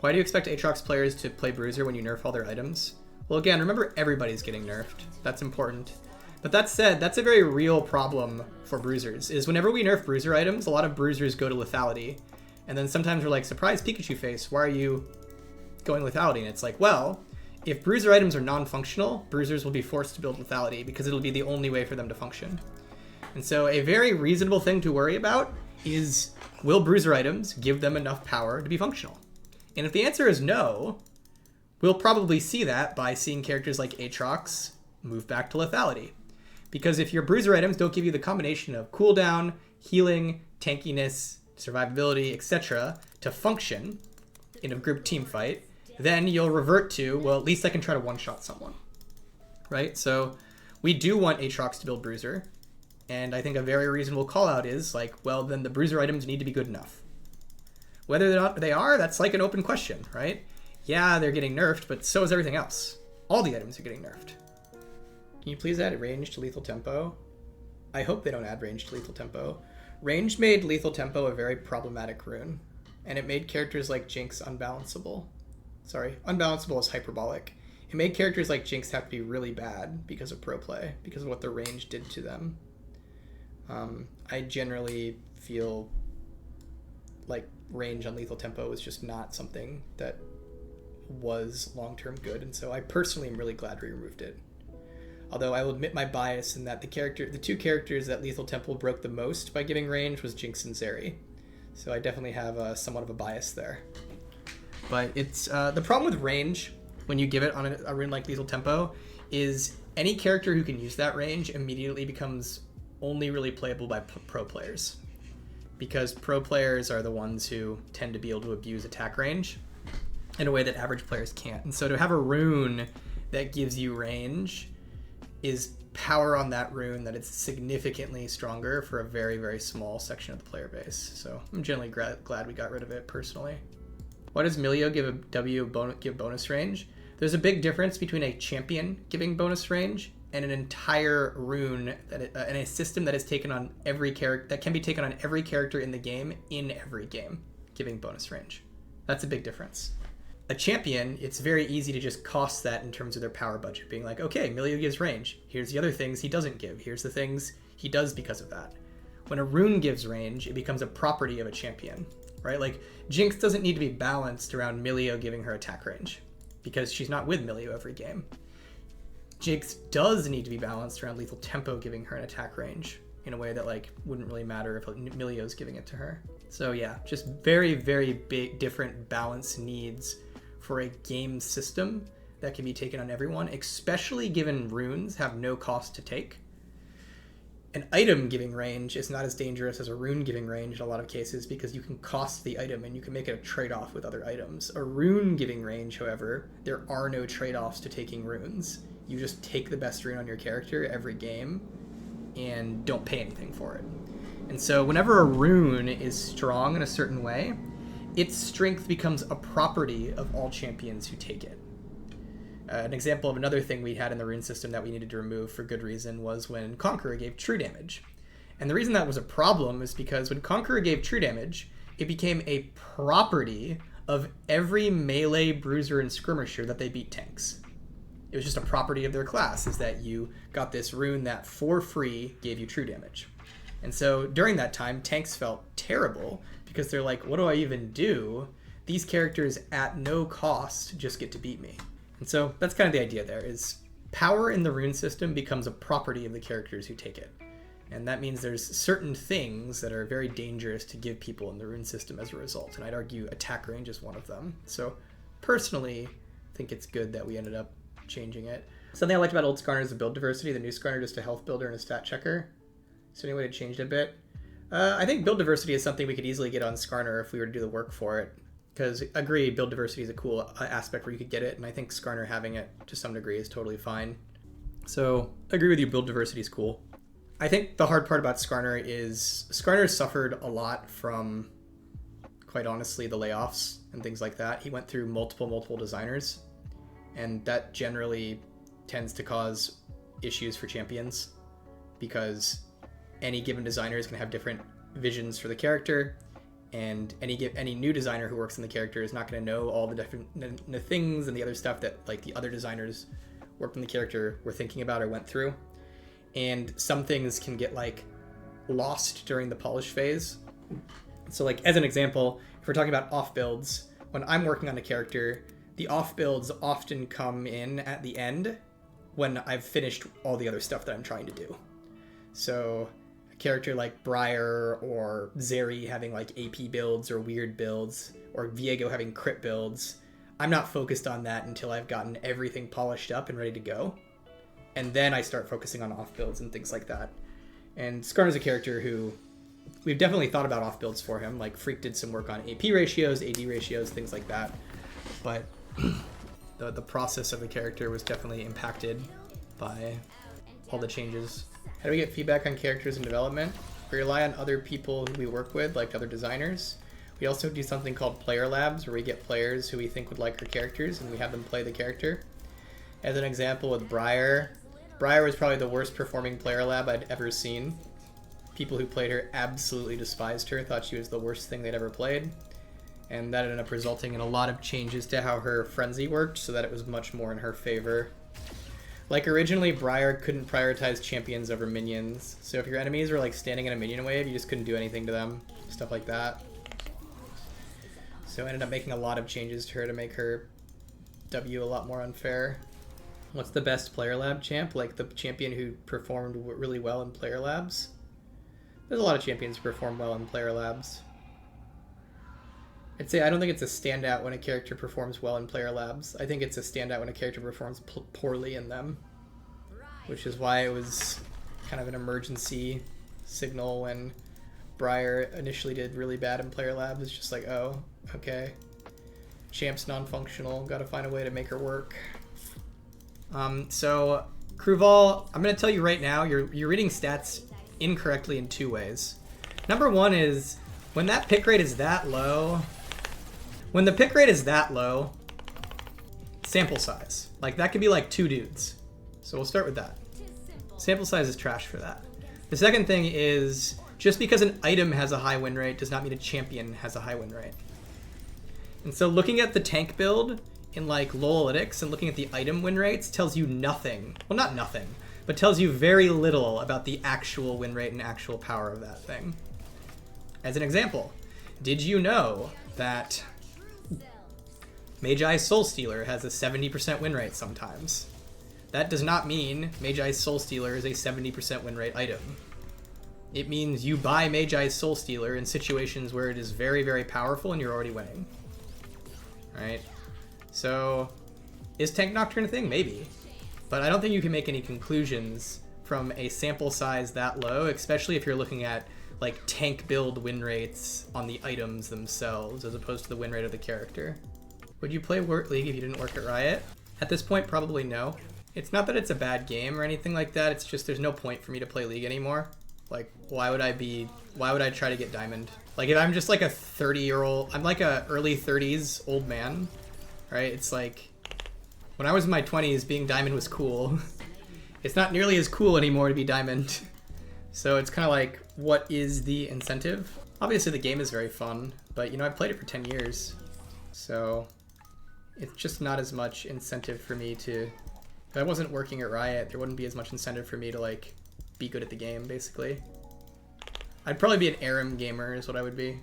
Why do you expect AATROX players to play Bruiser when you nerf all their items? Well, again, remember everybody's getting nerfed. That's important. But that said, that's a very real problem for Bruisers, is whenever we nerf Bruiser items, a lot of Bruisers go to lethality. And then sometimes we're like, surprise Pikachu face, why are you going lethality? And it's like, well, if Bruiser items are non-functional, Bruisers will be forced to build lethality because it'll be the only way for them to function. And so a very reasonable thing to worry about is, will Bruiser items give them enough power to be functional? And if the answer is no, we'll probably see that by seeing characters like AATROX move back to lethality. Because if your Bruiser items don't give you the combination of cooldown, healing, tankiness, survivability, etc. to function in a group team fight, then you'll revert to, well, at least I can try to one-shot someone, right? So we do want AATROX to build Bruiser, and I think a very reasonable call-out is like, well, then the Bruiser items need to be good enough. Whether or not they are, that's like an open question, right? Yeah, they're getting nerfed, but so is everything else. All the items are getting nerfed. Can you please add range to lethal tempo? I hope they don't add range to lethal tempo. Range made lethal tempo a very problematic rune, and it made characters like JINX unbalanceable. Sorry, unbalanceable is hyperbolic. It made characters like JINX have to be really bad because of pro play, because of what the range did to them. I generally feel like range on lethal tempo is just not something that was long-term good, and so I personally am really glad we removed it. Although I will admit my bias in that the two characters that lethal tempo broke the most by giving range was JINX and Zeri. So I definitely have somewhat of a bias there. But it's the problem with range when you give it on a rune like lethal tempo is any character who can use that range immediately becomes only really playable by pro players. Because pro players are the ones who tend to be able to abuse attack range in a way that average players can't. And so to have a rune that gives you range is power on that rune that it's significantly stronger for a very, very small section of the player base. So I'm generally glad we got rid of it personally. Why does MILIO give a W give bonus range? There's a big difference between a champion giving bonus range and an entire rune and a system that is taken on every character that can be taken on every character in the game in every game giving bonus range. That's a big difference. A champion, it's very easy to just cost that in terms of their power budget, being like, okay, MILIO gives range. Here's the other things he doesn't give. Here's the things he does because of that. When a rune gives range, it becomes a property of a champion, right? Like, JINX doesn't need to be balanced around MILIO giving her attack range because she's not with MILIO every game. JINX does need to be balanced around lethal tempo giving her an attack range in a way that like wouldn't really matter if MILIO's giving it to her. So yeah, just very, very big different balance needs for a game system that can be taken on everyone, especially given runes have no cost to take. An item giving range is not as dangerous as a rune giving range in a lot of cases because you can cost the item and you can make it a trade-off with other items. A rune giving range, however, there are no trade-offs to taking runes. You just take the best rune on your character every game and don't pay anything for it. And so whenever a rune is strong in a certain way, its strength becomes a property of all champions who take it. An example of another thing we had in the rune system that we needed to remove for good reason was when CONQUEROR gave true damage. And the reason that was a problem is because when CONQUEROR gave true damage, it became a property of every melee, bruiser, and skirmisher that they beat tanks. It was just a property of their class, is that you got this rune that for free gave you true damage. And so during that time, tanks felt terrible because they're like, what do I even do? These characters at no cost just get to beat me. And so that's kind of the idea there, is power in the rune system becomes a property of the characters who take it. And that means there's certain things that are very dangerous to give people in the rune system as a result. And I'd argue attack range is one of them. So personally, I think it's good that we ended up changing it. Something I liked about old Skarner is the build diversity. The new Skarner just a health builder and a stat checker. So anyway, it changed a bit. I think build diversity is something we could easily get on Skarner if we were to do the work for it. Because, agree, build diversity is a cool aspect where you could get it, and I think Skarner having it to some degree is totally fine. So, I agree with you, build diversity is cool. I think the hard part about Skarner is Skarner suffered a lot from, quite honestly, the layoffs and things like that. He went through multiple designers, and that generally tends to cause issues for champions, because any given designer is going to have different visions for the character, and any new designer who works on the character is not going to know all the different things and the other stuff that like the other designers worked on the character were thinking about or went through. And some things can get like lost during the polish phase. So like as an example, if we're talking about off builds, when I'm working on a character, the off builds often come in at the end when I've finished all the other stuff that I'm trying to do. So a character like BRIAR or Zeri having like AP builds or weird builds, or Viego having crit builds, I'm not focused on that until I've gotten everything polished up and ready to go. And then I start focusing on off builds and things like that. And SKARNER'S a character who we've definitely thought about off builds for him. Like Freak did some work on AP ratios, AD ratios, things like that. But the process of the character was definitely impacted by all the changes. How do we get feedback on characters in development? We rely on other people who we work with, like other designers. We also do something called player labs, where we get players who we think would like our characters and we have them play the character. As an example with BRIAR, BRIAR was probably the worst performing player lab I'd ever seen. People who played her absolutely despised her, thought she was the worst thing they'd ever played. And that ended up resulting in a lot of changes to how her frenzy worked so that it was much more in her favor. Like originally, BRIAR couldn't prioritize champions over minions. So if your enemies were like standing in a minion wave, you just couldn't do anything to them. Stuff like that. So I ended up making a lot of changes to her to make her W a lot more unfair. What's the best player lab champ? Like the champion who performed really well in player labs? There's a lot of champions who perform well in player labs. I'd say I don't think it's a standout when a character performs well in player labs. I think it's a standout when a character performs poorly in them. Which is why it was kind of an emergency signal when BRIAR initially did really bad in player labs. It's just like, oh, okay. Champ's non-functional, gotta find a way to make her work. So, Kruval, I'm gonna tell you right now, you're reading stats incorrectly in two ways. Number one is, when that pick rate is that low, sample size. Like, that could be like 2 dudes. So we'll start with that. Sample size is trash for that. The second thing is, just because an item has a high win rate does not mean a champion has a high win rate. And so looking at the tank build in like LoLalytics and looking at the item win rates tells you nothing. Well, not nothing, but tells you very little about the actual win rate and actual power of that thing. As an example, did you know that Magi Soul Stealer has a 70% win rate sometimes? That does not mean Magi Soul Stealer is a 70% win rate item. It means you buy Magi Soul Stealer in situations where it is very, very powerful and you're already winning. Right? So, is Tank Nocturne a thing? Maybe. But I don't think you can make any conclusions from a sample size that low, especially if you're looking at like tank build win rates on the items themselves as opposed to the win rate of the character. Would you play League if you didn't work at Riot? At this point, probably no. It's not that it's a bad game or anything like that, it's just there's no point for me to play League anymore. Like, why would I try to get Diamond? Like, if I'm just like a 30-year-old, I'm like a early 30s old man, right? It's like, when I was in my 20s, being Diamond was cool. It's not nearly as cool anymore to be Diamond. So it's kind of like, what is the incentive? Obviously the game is very fun, but you know, I've played it for 10 years. So it's just not as much incentive for me to, if I wasn't working at Riot, there wouldn't be as much incentive for me to like be good at the game, basically. I'd probably be an ARAM gamer is what I would be.